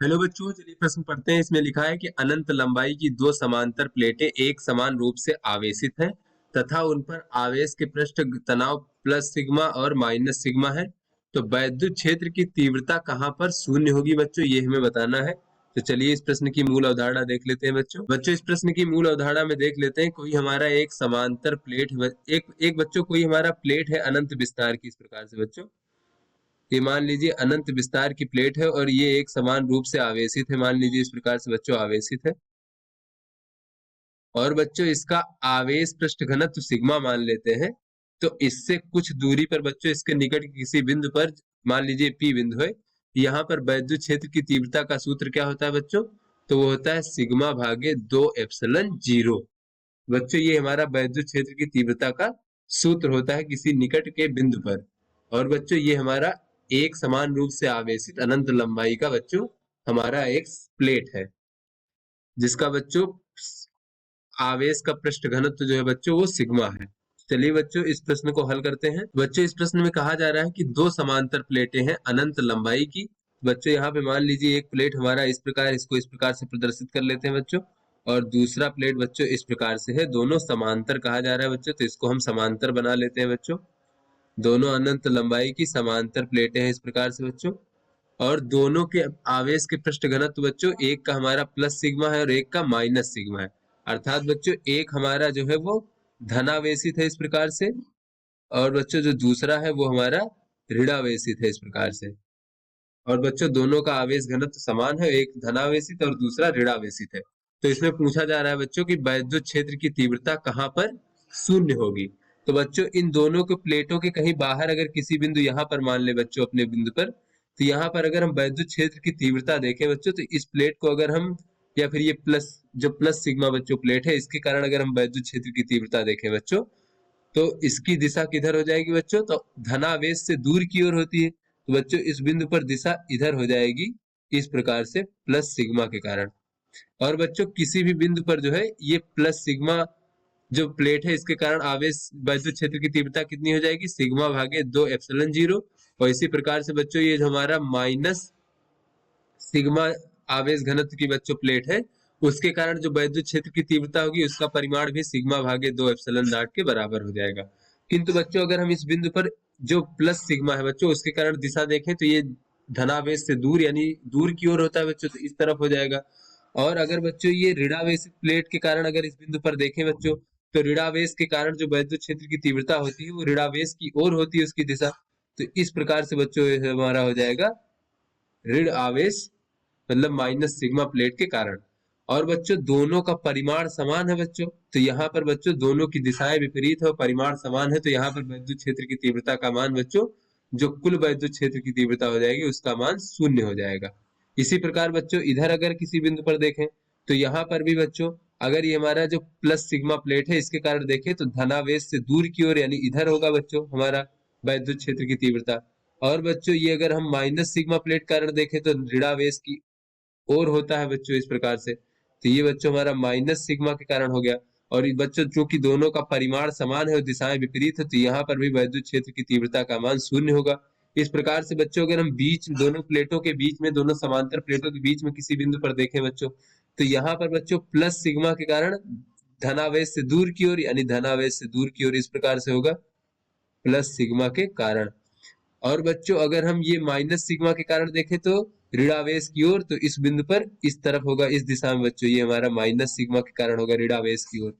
Hello बच्चों, चलिए प्रश्न पढ़ते हैं। इसमें लिखा है कि अनंत लंबाई की दो समांतर प्लेटें एक समान रूप से आवेशित हैं तथा उन पर आवेश के पृष्ठ तनाव प्लस सिग्मा और माइनस सिग्मा है। तो वैद्युत क्षेत्र की तीव्रता कहाँ पर शून्य होगी बच्चों, ये हमें बताना है। तो चलिए इस प्रश्न की मूल अवधारणा देख लेते हैं बच्चों इस प्रश्न की मूल अवधारणा में देख लेते हैं। कोई हमारा एक समांतर प्लेट एक एक बच्चों कोई हमारा प्लेट है अनंत विस्तार की। इस प्रकार से बच्चों ये मान लीजिए अनंत विस्तार की प्लेट है और ये एक समान रूप से आवेशित है। मान लीजिए इस प्रकार से बच्चों आवेशित है और बच्चों इसका आवेश पृष्ठ घनत्व सिग्मा मान लेते हैं। तो इससे कुछ दूरी पर बच्चों इसके निकट के किसी बिंदु पर मान लीजिए पी बिंदु है। यहाँ पर वैद्युत क्षेत्र की तीव्रता का सूत्र क्या होता है बच्चों? तो वो होता है सिग्मा भागे 2 एप्सिलॉन 0। बच्चों ये हमारा वैद्युत क्षेत्र की तीव्रता का सूत्र होता है किसी निकट के बिंदु पर। और बच्चों ये हमारा एक समान रूप से आवेशित अनंत लंबाई का बच्चों हमारा एक प्लेट है जिसका बच्चों आवेश का पृष्ठ घनत्व जो है बच्चों वो सिग्मा है। चलिए बच्चों इस प्रश्न को हल करते हैं। बच्चों इस प्रश्न में कहा जा रहा है कि दो समांतर प्लेटें हैं अनंत लंबाई की। बच्चों यहाँ पे मान लीजिए एक प्लेट हमारा इस प्रकार, इसको इस प्रकार से प्रदर्शित कर लेते हैं बच्चों। और दूसरा प्लेट बच्चों इस प्रकार से है। दोनों समांतर कहा जा रहा है बच्चों, तो इसको हम समांतर बना लेते हैं बच्चों। दोनों अनंत लंबाई की समांतर प्लेटें हैं इस प्रकार से बच्चों। और दोनों के आवेश के पृष्ठ घनत्व बच्चों एक का हमारा प्लस सिग्मा है और एक का माइनस सिग्मा है। अर्थात बच्चों एक हमारा जो है वो धनावेशित है इस प्रकार से, और बच्चों जो दूसरा है वो हमारा ऋणावेशित है इस प्रकार से। और बच्चों दोनों का आवेश घनत्व समान है, एक धनावेशित और दूसरा ऋणावेशित है। तो इसमें पूछा जा रहा है बच्चों कि वैद्युत क्षेत्र की तीव्रता कहाँ पर शून्य होगी। तो बच्चों इन दोनों के प्लेटों के कहीं बाहर अगर किसी बिंदु यहाँ पर मान ले बच्चों अपने बिंदु पर, तो यहाँ पर अगर हम वैद्युत क्षेत्र की तीव्रता देखें बच्चों, तो इस प्लेट को अगर हम या फिर ये प्लस जो प्लस सिग्मा बच्चों प्लेट है इसके कारण अगर हम वैद्युत क्षेत्र की तीव्रता देखें बच्चों, तो इसकी दिशा किधर हो जाएगी बच्चों? तो धनावेश से दूर की ओर होती है। तो बच्चों इस बिंदु पर दिशा इधर हो जाएगी इस प्रकार से प्लस सिग्मा के कारण। और बच्चों किसी भी बिंदु पर जो है ये प्लस सिग्मा जो प्लेट है इसके कारण आवेश वैद्युत क्षेत्र की तीव्रता कितनी हो जाएगी? सिग्मा भागे 2 एप्सिलॉन 0। और इसी प्रकार से बच्चों ये जो हमारा माइनस सिग्मा आवेश घनत्व की बच्चों प्लेट है उसके कारण जो वैद्युत क्षेत्र की तीव्रता होगी उसका परिमाण भी सिग्मा भागे 2 एप्सिलॉन 0 के बराबर हो जाएगा। किंतु बच्चों अगर हम इस बिंदु पर जो प्लस सिग्मा है बच्चों उसके कारण दिशा देखें तो ये धनावेश से दूर यानी दूर की ओर होता है बच्चों, तो इस तरफ हो जाएगा। और अगर बच्चों ये ऋणावेशित प्लेट के कारण अगर इस बिंदु पर देखें बच्चों, तो ऋणावेश के कारण जो वैद्युत क्षेत्र की तीव्रता होती है वो ऋणावेश की ओर होती है उसकी दिशा। तो इस प्रकार से बच्चों हमारा हो जाएगा ऋण आवेश मतलब माइनस सिग्मा प्लेट के कारण। और बच्चों दोनों का परिमाण समान है बच्चों, तो यहाँ पर बच्चों दोनों की दिशाएं विपरीत है और परिमाण समान है, तो यहाँ पर वैद्युत क्षेत्र की तीव्रता का मान बच्चों जो कुल वैद्युत क्षेत्र की तीव्रता हो जाएगी उसका मान शून्य हो जाएगा। इसी प्रकार बच्चों इधर अगर किसी बिंदु पर देखें तो यहाँ पर भी बच्चों अगर ये हमारा जो प्लस सिग्मा प्लेट है इसके कारण देखें तो धनावेश से दूर की ओर यानी इधर होगा बच्चों हमारा वैद्युत क्षेत्र की तीव्रता। और बच्चों ये अगर हम माइनस सिग्मा प्लेट कारण देखें तो ऋणावेश की ओर होता है बच्चों इस प्रकार से। तो ये बच्चों हमारा माइनस सिग्मा के कारण हो गया। और ये बच्चों चूंकि दोनों का परिमाण समान है और दिशाएं विपरीत है तो यहाँ पर भी वैद्युत क्षेत्र की तीव्रता का मान शून्य होगा। इस प्रकार से बच्चों अगर हम बीच दोनों प्लेटों के बीच में दोनों समांतर प्लेटों के बीच में किसी बिंदु पर देखें बच्चों, तो यहाँ पर बच्चों प्लस सिग्मा के कारण धनावेश से दूर की ओर यानी धनावेश से दूर की ओर इस प्रकार से होगा प्लस सिग्मा के कारण। और बच्चों अगर हम ये माइनस सिग्मा के कारण देखें तो ऋणावेश की ओर, तो इस बिंदु पर इस तरफ होगा इस दिशा में बच्चों ये हमारा माइनस सिग्मा के कारण होगा ऋणावेश की ओर।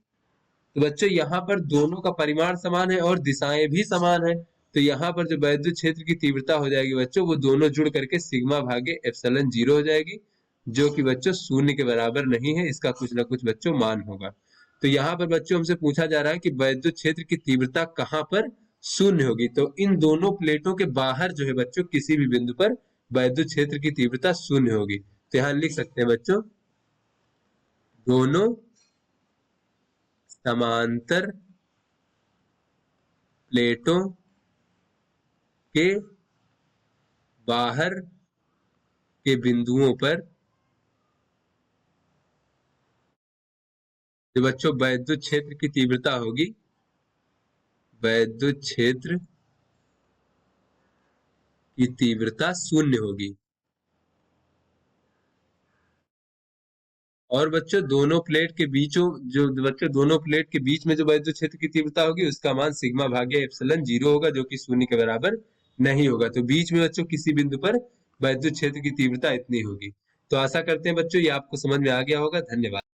तो बच्चों यहाँ पर दोनों का परिमाण समान है और दिशाएं भी समान है, तो यहाँ पर जो वैद्युत क्षेत्र की तीव्रता हो जाएगी बच्चों वो दोनों जुड़ करके सिग्मा भागे एप्सिलॉन 0 हो जाएगी, जो कि बच्चों शून्य के बराबर नहीं है, इसका कुछ ना कुछ बच्चों मान होगा। तो यहाँ पर बच्चों हमसे पूछा जा रहा है कि वैद्युत क्षेत्र की तीव्रता कहाँ पर शून्य होगी। तो इन दोनों प्लेटों के बाहर जो है बच्चों किसी भी बिंदु पर वैद्युत क्षेत्र की तीव्रता शून्य होगी। तो यहाँ लिख सकते हैं बच्चों दोनों समांतर प्लेटों के बाहर के बिंदुओं पर जो बच्चों वैद्युत क्षेत्र की तीव्रता होगी, वैद्युत क्षेत्र की तीव्रता शून्य होगी। और बच्चों दोनों प्लेट के बीचों जो बच्चों दोनों प्लेट के बीच में जो वैद्युत क्षेत्र की तीव्रता होगी उसका मान सिग्मा भाग्य एप्सिलॉन 0 होगा, जो कि शून्य के बराबर नहीं होगा। तो बीच में बच्चों किसी बिंदु पर वैद्युत क्षेत्र की तीव्रता इतनी होगी। तो आशा करते हैं बच्चों ये आपको समझ में आ गया होगा। धन्यवाद।